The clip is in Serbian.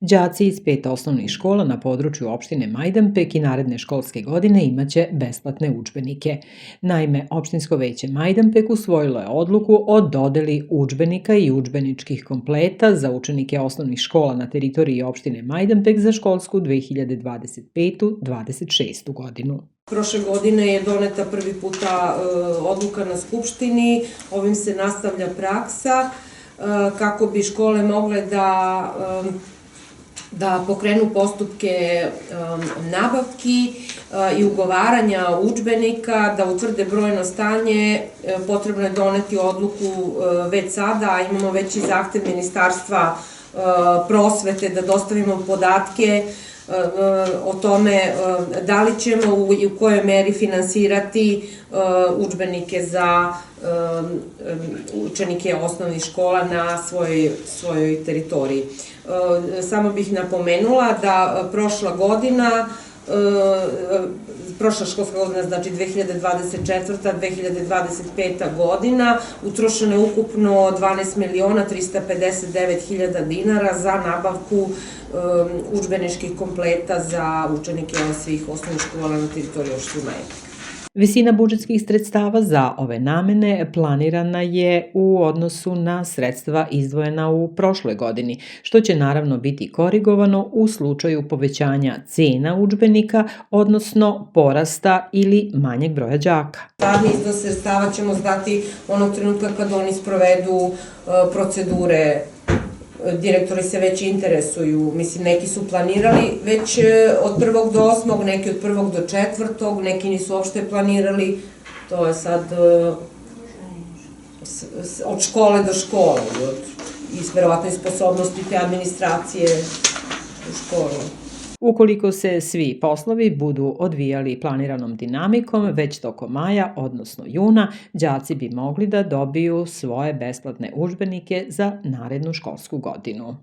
Đaci iz 5 osnovnih škola na području opštine Majdanpek i naredne školske godine imaće besplatne udžbenike. Naime, opštinsko veće Majdanpek usvojilo je odluku o dodeli udžbenika i udžbeničkih kompleta za učenike osnovnih škola na teritoriji opštine Majdanpek za školsku 2025-26. godinu. Prošle godine je doneta prvi puta odluka na Skupštini, ovim se nastavlja praksa kako bi škole mogle da pokrenu postupke nabavki i ugovaranja udžbenika, da utvrde brojno stanje. Potrebno je doneti odluku već sada, a imamo već i zahtev Ministarstva prosvete da dostavimo podatke o tome da li ćemo i u kojoj meri finansirati udžbenike za učenike osnovnih škola na svojoj teritoriji. Samo bih napomenula da prošla školska godina, znači 2024-2025. godina, utrošeno je ukupno 12.359.000 dinara za nabavku udžbeničkih kompleta za učenike svih osnovnih škola na teritoriji opštine Majdanpek. Visina budžetskih sredstava za ove namene planirana je u odnosu na sredstva izdvojena u prošloj godini, što će naravno biti korigovano u slučaju povećanja cena udžbenika, odnosno porasta ili manjeg broja đaka. Stvarni iznos sredstava ćemo znati onog trenutka kad oni sprovedu procedure. Direktori se već interesuju, mislim, neki su planirali već od 1. do 8. neki od 1. do 4. neki nisu uopšte planirali, to je sad od škole do škole, i verovatno i sposobnosti te administracije u školu. Ukoliko se svi poslovi budu odvijali planiranom dinamikom, već tokom maja, odnosno juna, đaci bi mogli da dobiju svoje besplatne udžbenike za narednu školsku godinu.